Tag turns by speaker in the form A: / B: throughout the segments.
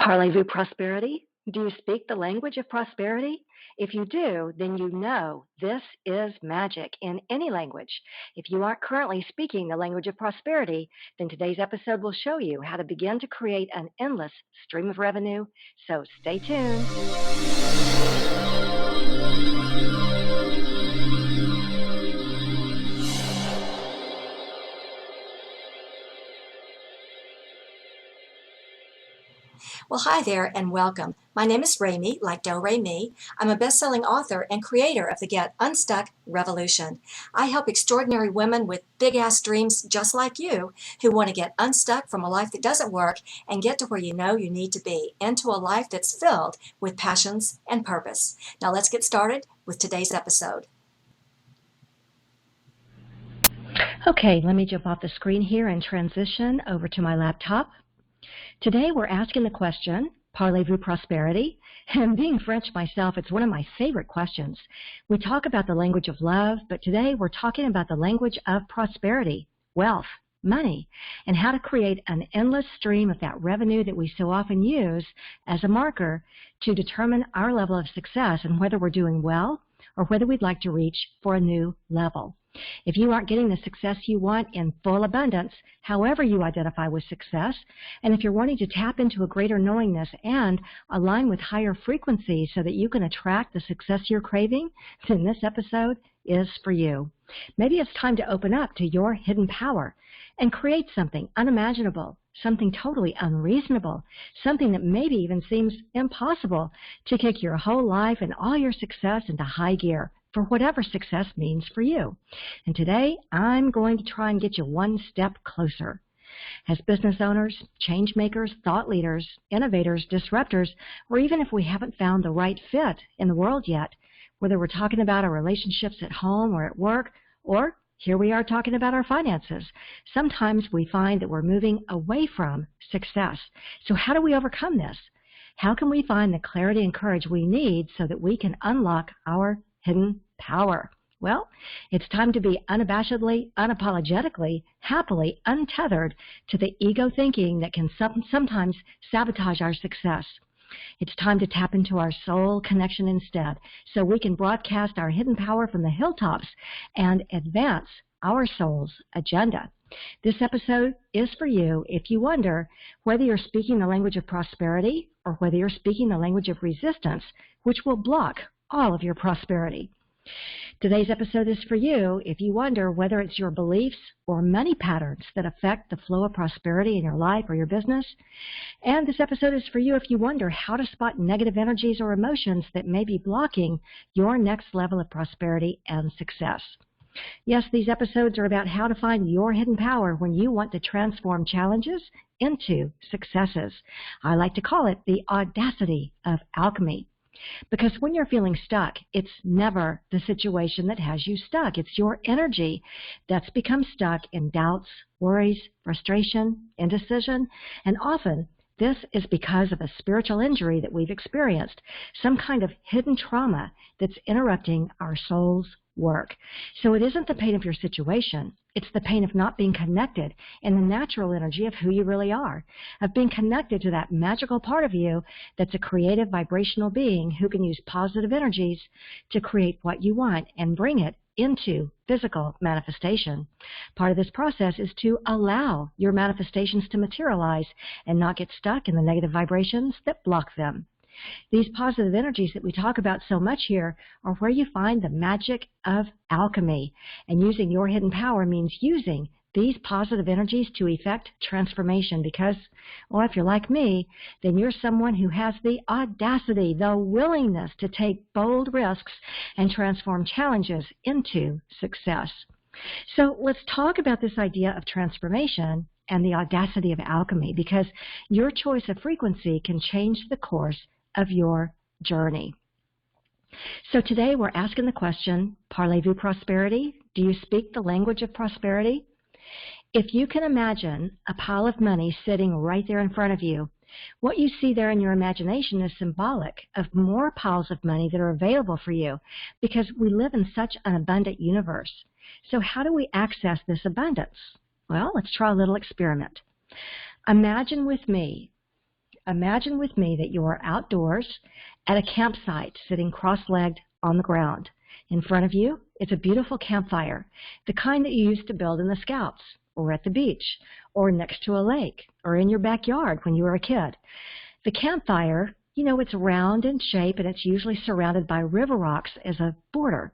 A: Parlez-vous prosperity? Do you speak the language of prosperity? If you do, then you know this is magic in any language. If you aren't currently speaking the language of prosperity, then today's episode will show you how to begin to create an endless stream of revenue. So stay tuned.
B: Well, hi there and welcome. My name is Remy, like Do-Re-Mi. I'm a best-selling author and creator of the Get Unstuck Revolution. I help extraordinary women with big-ass dreams just like you who want to get unstuck from a life that doesn't work and get to where you know you need to be, into a life that's filled with passions and purpose. Now let's get started with today's episode.
A: Okay, let me jump off the screen here and transition over to my laptop. Today we're asking the question, Parlez-vous prosperity? And being French myself, it's one of my favorite questions. We talk about the language of love, but today we're talking about the language of prosperity, wealth, money, and how to create an endless stream of that revenue that we so often use as a marker to determine our level of success and whether we're doing well or whether we'd like to reach for a new level. If you aren't getting the success you want in full abundance, however you identify with success, and if you're wanting to tap into a greater knowingness and align with higher frequencies so that you can attract the success you're craving, then this episode is for you. Maybe it's time to open up to your hidden power and create something unimaginable, something totally unreasonable, something that maybe even seems impossible to kick your whole life and all your success into high gear for whatever success means for you. And today, I'm going to try and get you one step closer. As business owners, change makers, thought leaders, innovators, disruptors, or even if we haven't found the right fit in the world yet, whether we're talking about our relationships at home or at work, or here we are talking about our finances, sometimes we find that we're moving away from success. So how do we overcome this? How can we find the clarity and courage we need so that we can unlock our hidden power? Well, it's time to be unabashedly, unapologetically, happily untethered to the ego thinking that can sometimes sabotage our success. It's time to tap into our soul connection instead, so we can broadcast our hidden power from the hilltops and advance our soul's agenda. This episode is for you if you wonder whether you're speaking the language of prosperity or whether you're speaking the language of resistance, which will block all of your prosperity. Today's episode is for you if you wonder whether it's your beliefs or money patterns that affect the flow of prosperity in your life or your business. And this episode is for you if you wonder how to spot negative energies or emotions that may be blocking your next level of prosperity and success. Yes, these episodes are about how to find your hidden power when you want to transform challenges into successes. I like to call it the audacity of alchemy. Because when you're feeling stuck, it's never the situation that has you stuck. It's your energy that's become stuck in doubts, worries, frustration, indecision, and often this is because of a spiritual injury that we've experienced, some kind of hidden trauma that's interrupting our soul's work. So it isn't the pain of your situation. It's the pain of not being connected in the natural energy of who you really are, of being connected to that magical part of you that's a creative vibrational being who can use positive energies to create what you want and bring it into physical manifestation. Part of this process is to allow your manifestations to materialize and not get stuck in the negative vibrations that block them. These positive energies that we talk about so much here are where you find the magic of alchemy. And using your hidden power means using these positive energies to effect transformation because, well, if you're like me, then you're someone who has the audacity, the willingness to take bold risks and transform challenges into success. So let's talk about this idea of transformation and the audacity of alchemy, because your choice of frequency can change the course of your journey. So today we're asking the question, Parlez-vous prosperity? Do you speak the language of prosperity? If you can imagine a pile of money sitting right there in front of you, what you see there in your imagination is symbolic of more piles of money that are available for you because we live in such an abundant universe. So how do we access this abundance? Well, let's try a little experiment. Imagine with me imagine with me that you are outdoors at a campsite sitting cross-legged on the ground. In front of you, it's a beautiful campfire, the kind that you used to build in the Scouts, or at the beach, or next to a lake, or in your backyard when you were a kid. The campfire, you know, it's round in shape, and it's usually surrounded by river rocks as a border.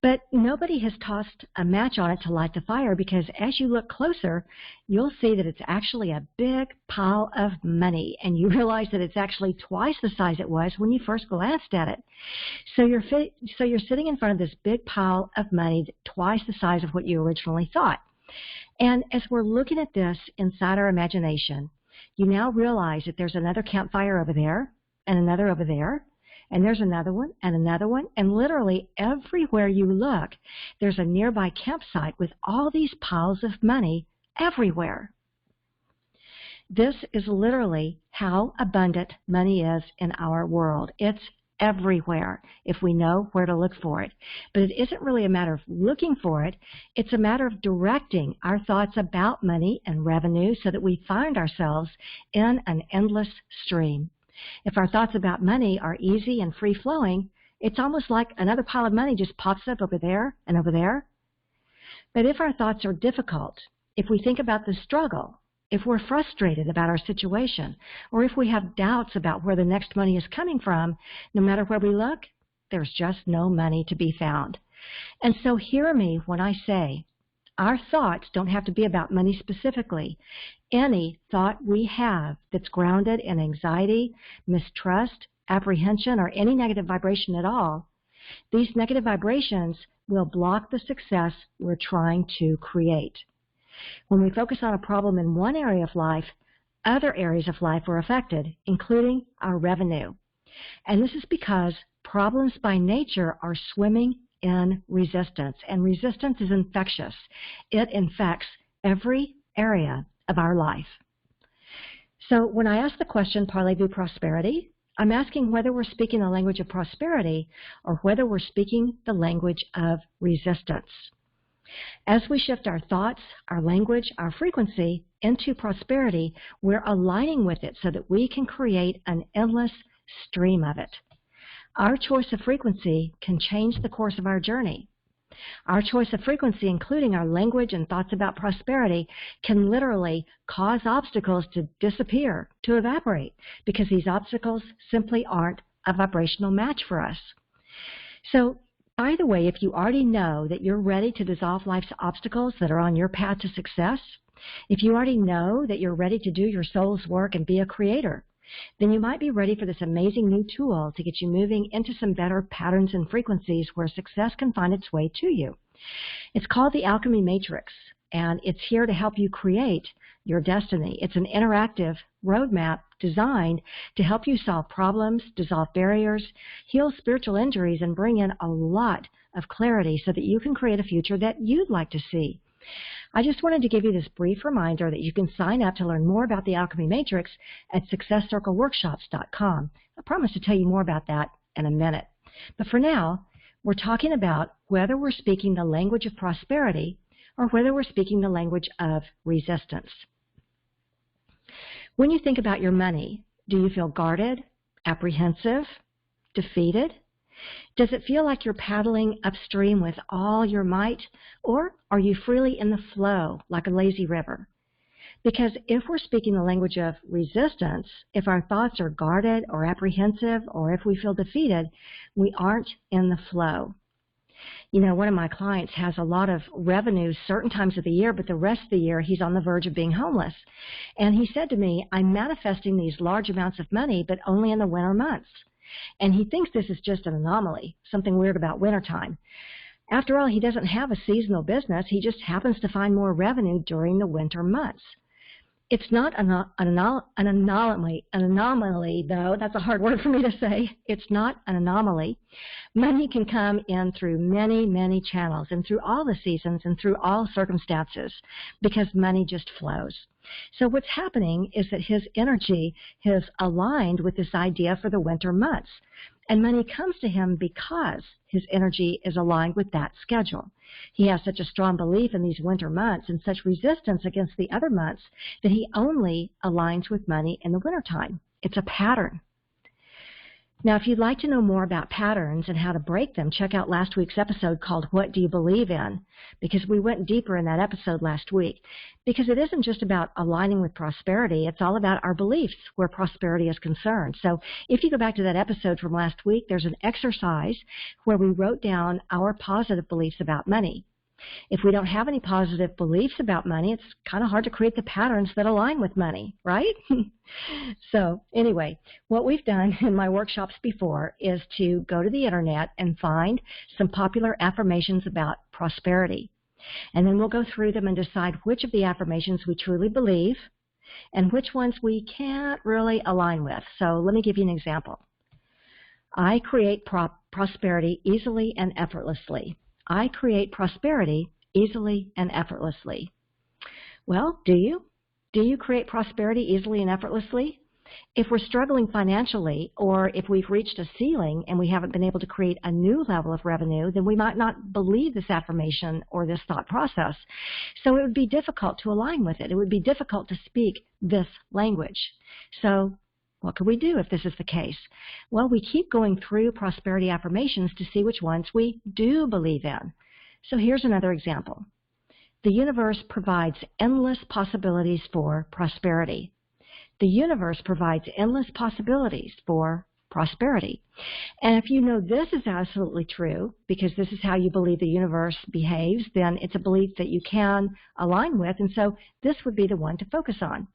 A: But nobody has tossed a match on it to light the fire, because as you look closer, you'll see that it's actually a big pile of money, and you realize that it's actually twice the size it was when you first glanced at it. So you're sitting in front of this big pile of money, twice the size of what you originally thought. And as we're looking at this inside our imagination, you now realize that there's another campfire over there, and another over there, and there's another one, and literally everywhere you look, there's a nearby campsite with all these piles of money everywhere. This is literally how abundant money is in our world. It's everywhere if we know where to look for it. But it isn't really a matter of looking for it. It's a matter of directing our thoughts about money and revenue so that we find ourselves in an endless stream. If our thoughts about money are easy and free-flowing, it's almost like another pile of money just pops up over there and over there. But if our thoughts are difficult, if we think about the struggle, if we're frustrated about our situation, or if we have doubts about where the next money is coming from, no matter where we look, there's just no money to be found. And so hear me when I say, our thoughts don't have to be about money specifically. Any thought we have that's grounded in anxiety, mistrust, apprehension, or any negative vibration at all, these negative vibrations will block the success we're trying to create. When we focus on a problem in one area of life, other areas of life are affected, including our revenue. And this is because problems by nature are swimming in resistance, and resistance is infectious. It infects every area of our life. So when I ask the question, Parlez, Vous, prosperity, I'm asking whether we're speaking the language of prosperity or whether we're speaking the language of resistance. As we shift our thoughts, our language, our frequency into prosperity, we're aligning with it so that we can create an endless stream of it. Our choice of frequency can change the course of our journey. Our choice of frequency, including our language and thoughts about prosperity, can literally cause obstacles to disappear, to evaporate, because these obstacles simply aren't a vibrational match for us. So, by the way, if you already know that you're ready to dissolve life's obstacles that are on your path to success, if you already know that you're ready to do your soul's work and be a creator, then you might be ready for this amazing new tool to get you moving into some better patterns and frequencies where success can find its way to you. It's called the Alchemy Matrix, and it's here to help you create your destiny. It's an interactive roadmap designed to help you solve problems, dissolve barriers, heal spiritual injuries, and bring in a lot of clarity so that you can create a future that you'd like to see. I just wanted to give you this brief reminder that you can sign up to learn more about the Alchemy Matrix at successcircleworkshops.com. I promise to tell you more about that in a minute. But for now, we're talking about whether we're speaking the language of prosperity or whether we're speaking the language of resistance. When you think about your money, do you feel guarded, apprehensive, defeated? Does it feel like you're paddling upstream with all your might, or are you freely in the flow like a lazy river? Because if we're speaking the language of resistance, if our thoughts are guarded or apprehensive, or if we feel defeated, we aren't in the flow. You know, one of my clients has a lot of revenue certain times of the year, but the rest of the year he's on the verge of being homeless. And he said to me, I'm manifesting these large amounts of money, but only in the winter months. And he thinks this is just an anomaly, something weird about wintertime. After all, he doesn't have a seasonal business. He just happens to find more revenue during the winter months. It's not an anomaly, though. That's a hard word for me to say. It's not an anomaly. Money can come in through many, many channels and through all the seasons and through all circumstances because money just flows. So what's happening is that his energy has aligned with this idea for the winter months. And money comes to him because his energy is aligned with that schedule. He has such a strong belief in these winter months and such resistance against the other months that he only aligns with money in the wintertime. It's a pattern. Now, if you'd like to know more about patterns and how to break them, check out last week's episode called What Do You Believe In? Because we went deeper in that episode last week. Because it isn't just about aligning with prosperity, it's all about our beliefs where prosperity is concerned. So if you go back to that episode from last week, there's an exercise where we wrote down our positive beliefs about money. If we don't have any positive beliefs about money, it's kind of hard to create the patterns that align with money, right? So anyway, what we've done in my workshops before is to go to the internet and find some popular affirmations about prosperity. And then we'll go through them and decide which of the affirmations we truly believe and which ones we can't really align with. So let me give you an example. I create prosperity easily and effortlessly. I create prosperity easily and effortlessly. Well, do you? Do you create prosperity easily and effortlessly? If we're struggling financially, or if we've reached a ceiling and we haven't been able to create a new level of revenue, then we might not believe this affirmation or this thought process. So it would be difficult to align with it. It would be difficult to speak this language. So what could we do if this is the case? Well, we keep going through prosperity affirmations to see which ones we do believe in. So here's another example. The universe provides endless possibilities for prosperity. The universe provides endless possibilities for prosperity. And if you know this is absolutely true, because this is how you believe the universe behaves, then it's a belief that you can align with, and so this would be the one to focus on.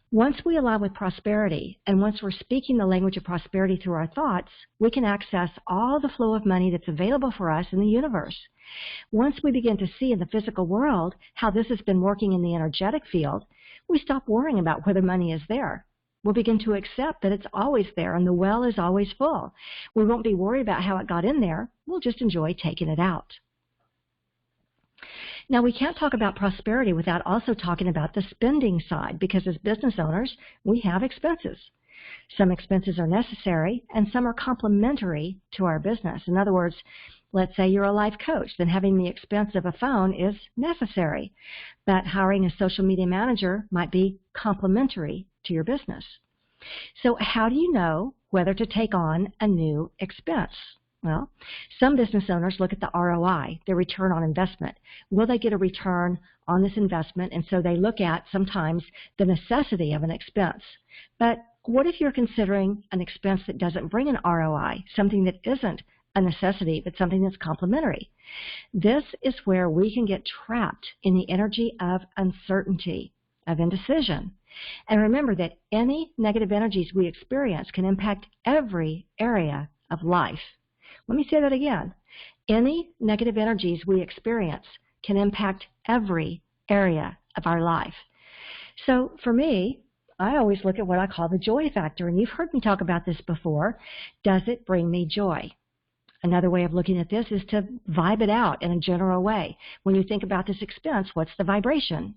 A: Once we align with prosperity, and once we're speaking the language of prosperity through our thoughts, we can access all the flow of money that's available for us in the universe. Once we begin to see in the physical world how this has been working in the energetic field, we stop worrying about whether money is there. We'll begin to accept that it's always there and the well is always full. We won't be worried about how it got in there. We'll just enjoy taking it out. Now, we can't talk about prosperity without also talking about the spending side, because as business owners, we have expenses. Some expenses are necessary, and some are complementary to our business. In other words, let's say you're a life coach, then having the expense of a phone is necessary, but hiring a social media manager might be complementary to your business. So how do you know whether to take on a new expense? Well, some business owners look at the ROI, the return on investment. Will they get a return on this investment? And so they look at sometimes the necessity of an expense. But what if you're considering an expense that doesn't bring an ROI, something that isn't a necessity, but something that's complementary? This is where we can get trapped in the energy of uncertainty, of indecision. And remember that any negative energies we experience can impact every area of life. Let me say that again. Any negative energies we experience can impact every area of our life. So for me, I always look at what I call the joy factor, and you've heard me talk about this before. Does it bring me joy? Another way of looking at this is to vibe it out in a general way. When you think about this expense, what's the vibration?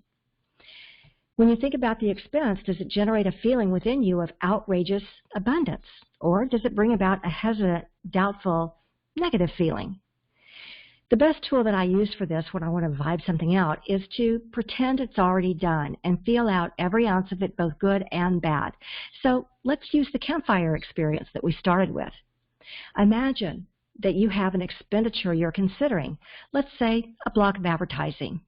A: When you think about the expense, does it generate a feeling within you of outrageous abundance? Or does it bring about a hesitant, doubtful, negative feeling? The best tool that I use for this when I want to vibe something out is to pretend it's already done and feel out every ounce of it, both good and bad. So let's use the campfire experience that we started with. Imagine that you have an expenditure you're considering. Let's say a block of advertising.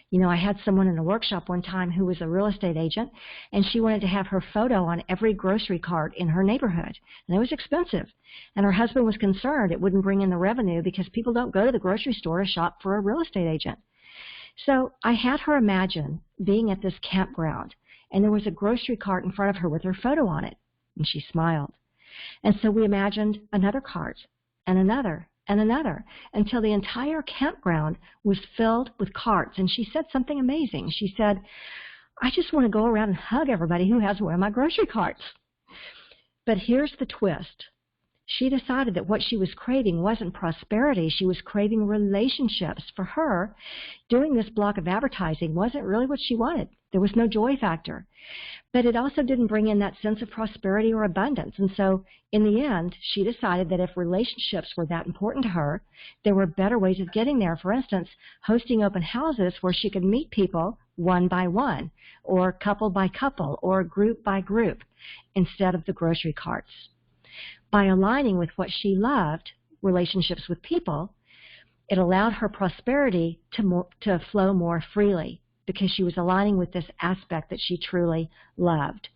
A: You know, I had someone in a workshop one time who was a real estate agent, and she wanted to have her photo on every grocery cart in her neighborhood, and it was expensive. And her husband was concerned it wouldn't bring in the revenue because people don't go to the grocery store to shop for a real estate agent. So I had her imagine being at this campground, and there was a grocery cart in front of her with her photo on it, and she smiled. And so we imagined another cart, and another, and another, until the entire campground was filled with carts. And she said something amazing. She said, I just want to go around and hug everybody who has one of my grocery carts. But here's the twist. she decided that what she was craving wasn't prosperity. She was craving relationships. For her, doing this block of advertising wasn't really what she wanted. There was no joy factor. But it also didn't bring in that sense of prosperity or abundance. And so in the end, she decided that if relationships were that important to her, there were better ways of getting there. For instance, hosting open houses where she could meet people one by one, or couple by couple, or group by group, instead of the grocery carts. By aligning with what she loved, relationships with people, it allowed her prosperity to flow more freely, because she was aligning with this aspect that she truly loved.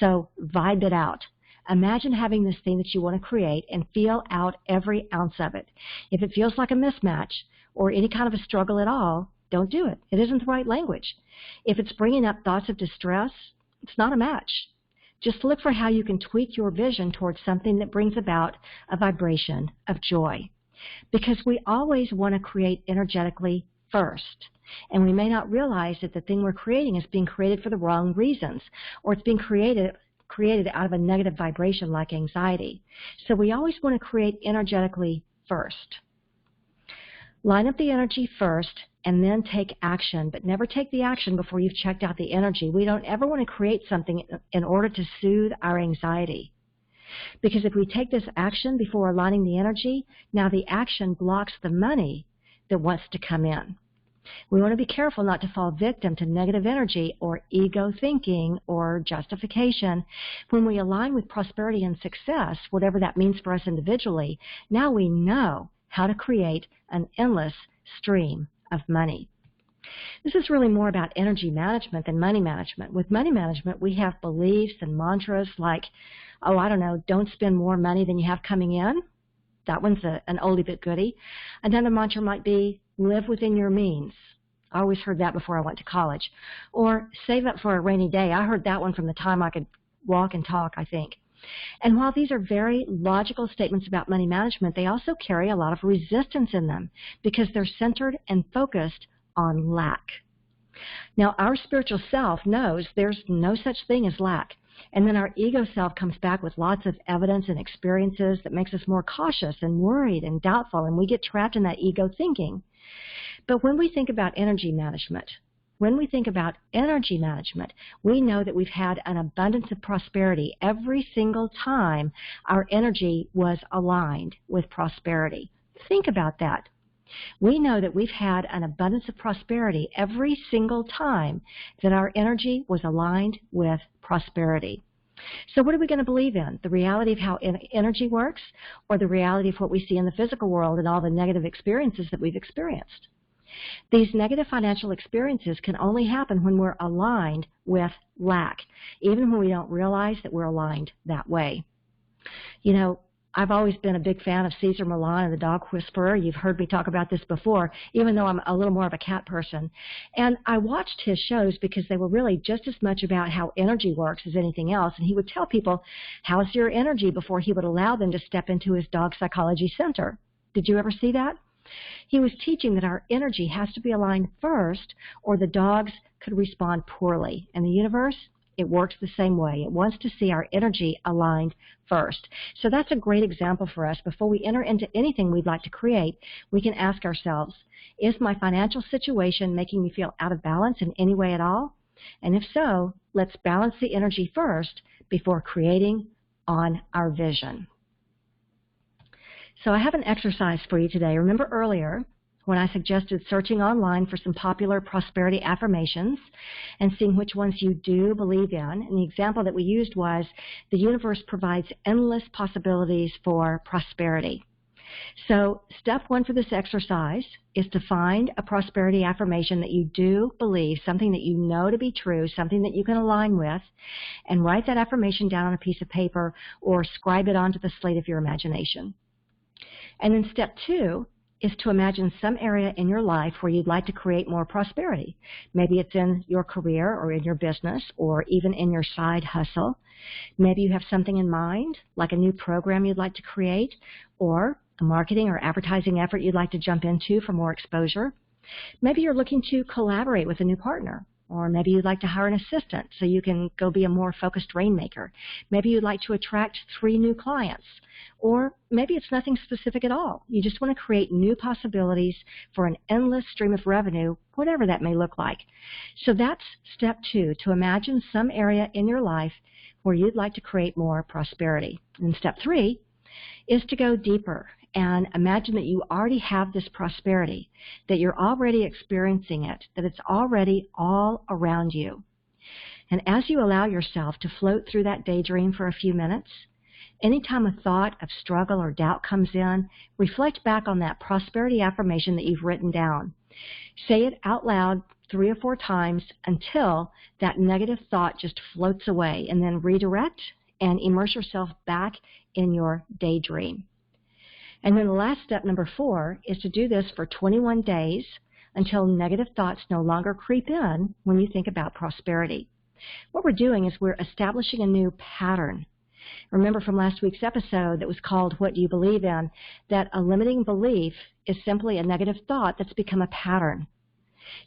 A: So vibe it out. Imagine having this thing that you want to create and feel out every ounce of it. If it feels like a mismatch or any kind of a struggle at all, don't do it. It isn't the right language. If it's bringing up thoughts of distress, it's not a match. Just look for how you can tweak your vision towards something that brings about a vibration of joy. Because we always want to create energetically first. And we may not realize that the thing we're creating is being created for the wrong reasons, or it's being created out of a negative vibration like anxiety. So we always want to create energetically first. Line up the energy first and then take action, but never take the action before you've checked out the energy. We don't ever want to create something in order to soothe our anxiety. Because if we take this action before aligning the energy, now the action blocks the money that wants to come in. We want to be careful not to fall victim to negative energy or ego thinking or justification. When we align with prosperity and success, whatever that means for us individually, now we know how to create an endless stream of money. This is really more about energy management than money management. With money management, we have beliefs and mantras like, oh, I don't know, don't spend more money than you have coming in. That one's an oldie but goodie. Another mantra might be, live within your means. I always heard that before I went to college. Or save up for a rainy day. I heard that one from the time I could walk and talk, I think. And while these are very logical statements about money management, they also carry a lot of resistance in them because they're centered and focused on lack. Now, our spiritual self knows there's no such thing as lack. And then our ego self comes back with lots of evidence and experiences that makes us more cautious and worried and doubtful, and we get trapped in that ego thinking. But when we think about energy management, we know that we've had an abundance of prosperity every single time our energy was aligned with prosperity. Think about that. We know that we've had an abundance of prosperity every single time that our energy was aligned with prosperity. So what are we going to believe in? The reality of how energy works, or the reality of what we see in the physical world and all the negative experiences that we've experienced? These negative financial experiences can only happen when we're aligned with lack, even when we don't realize that we're aligned that way. You know, I've always been a big fan of Cesar Millan and the Dog Whisperer. You've heard me talk about this before, even though I'm a little more of a cat person. And I watched his shows because they were really just as much about how energy works as anything else. And he would tell people, how's your energy, before he would allow them to step into his dog psychology center. Did you ever see that? He was teaching that our energy has to be aligned first, or the dogs could respond poorly. And the universe, it works the same way. It wants to see our energy aligned first. So that's a great example for us. Before we enter into anything we'd like to create, we can ask ourselves, is my financial situation making me feel out of balance in any way at all? And if so, let's balance the energy first before creating on our vision. So I have an exercise for you today. Remember earlier when I suggested searching online for some popular prosperity affirmations and seeing which ones you do believe in? And the example that we used was, the universe provides endless possibilities for prosperity. So step one for this exercise is to find a prosperity affirmation that you do believe, something that you know to be true, something that you can align with, and write that affirmation down on a piece of paper or scribe it onto the slate of your imagination. And then step two is to imagine some area in your life where you'd like to create more prosperity. Maybe it's in your career or in your business or even in your side hustle. Maybe you have something in mind, like a new program you'd like to create, or a marketing or advertising effort you'd like to jump into for more exposure. Maybe you're looking to collaborate with a new partner, Or maybe you'd like to hire an assistant so you can go be a more focused rainmaker. Maybe you'd like to attract 3 new clients. Or maybe it's nothing specific at all. You just want to create new possibilities for an endless stream of revenue, whatever that may look like. So that's step 2, to imagine some area in your life where you'd like to create more prosperity. And step 3 is to go deeper and imagine that you already have this prosperity, that you're already experiencing it, that it's already all around you. And as you allow yourself to float through that daydream for a few minutes, anytime a thought of struggle or doubt comes in, reflect back on that prosperity affirmation that you've written down. Say it out loud 3 or 4 times until that negative thought just floats away, and then redirect and immerse yourself back in your daydream. And then the last step, number 4, is to do this for 21 days until negative thoughts no longer creep in when you think about prosperity. What we're doing is we're establishing a new pattern. Remember from last week's episode that was called What Do You Believe In, that a limiting belief is simply a negative thought that's become a pattern.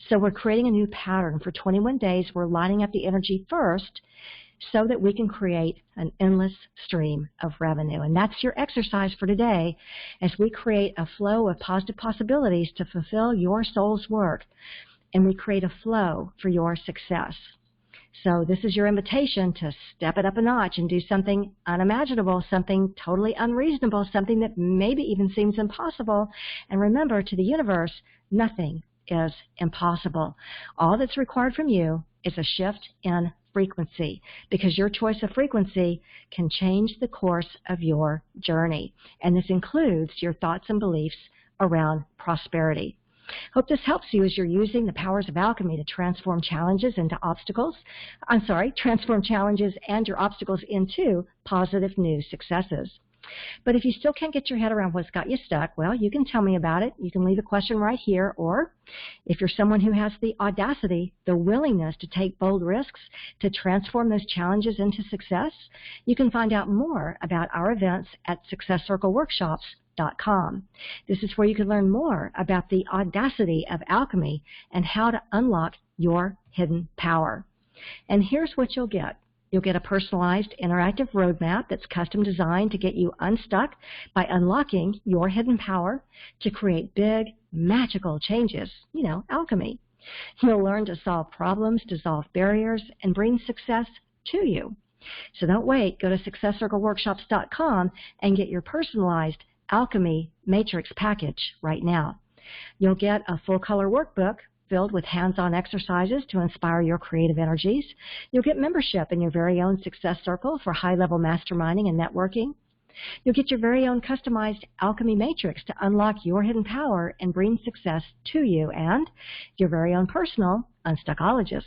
A: So we're creating a new pattern. For 21 days, we're lining up the energy first so that we can create an endless stream of revenue. And that's your exercise for today as we create a flow of positive possibilities to fulfill your soul's work, and we create a flow for your success. So this is your invitation to step it up a notch and do something unimaginable, something totally unreasonable, something that maybe even seems impossible. And remember, to the universe, nothing is impossible. All that's required from you is a shift in frequency, because your choice of frequency can change the course of your journey. And this includes your thoughts and beliefs around prosperity. Hope this helps you as you're using the powers of alchemy to transform challenges into obstacles. Transform challenges and your obstacles into positive new successes. But if you still can't get your head around what's got you stuck, well, you can tell me about it. You can leave a question right here, or if you're someone who has the audacity, the willingness to take bold risks to transform those challenges into success, you can find out more about our events at successcircleworkshops.com. This is where you can learn more about the audacity of alchemy and how to unlock your hidden power. And here's what you'll get. You'll get a personalized interactive roadmap that's custom designed to get you unstuck by unlocking your hidden power to create big, magical changes, alchemy. You'll learn to solve problems, dissolve barriers, and bring success to you. So don't wait. Go to successcircleworkshops.com and get your personalized alchemy matrix package right now. You'll get a full color workbook filled with hands-on exercises to inspire your creative energies. You'll get membership in your very own success circle for high-level masterminding and networking. You'll get your very own customized alchemy matrix to unlock your hidden power and bring success to you, and your very own personal unstuckologist.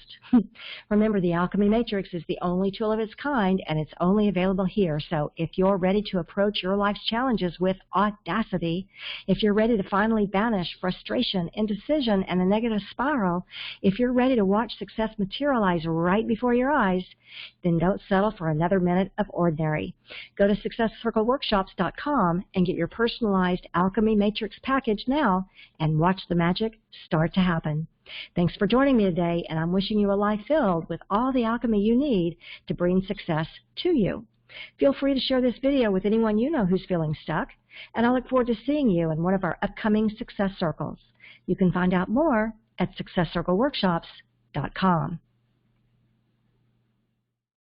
A: Remember, the alchemy matrix is the only tool of its kind, and it's only available here. So if you're ready to approach your life's challenges with audacity, if you're ready to finally banish frustration, indecision, and a negative spiral, if you're ready to watch success materialize right before your eyes, then don't settle for another minute of ordinary. Go to successcircleworkshops.com and get your personalized alchemy matrix package now and watch the magic start to happen. Thanks for joining me today, and I'm wishing you a life filled with all the alchemy you need to bring success to you. Feel free to share this video with anyone you know who's feeling stuck, and I look forward to seeing you in one of our upcoming success circles. You can find out more at successcircleworkshops.com.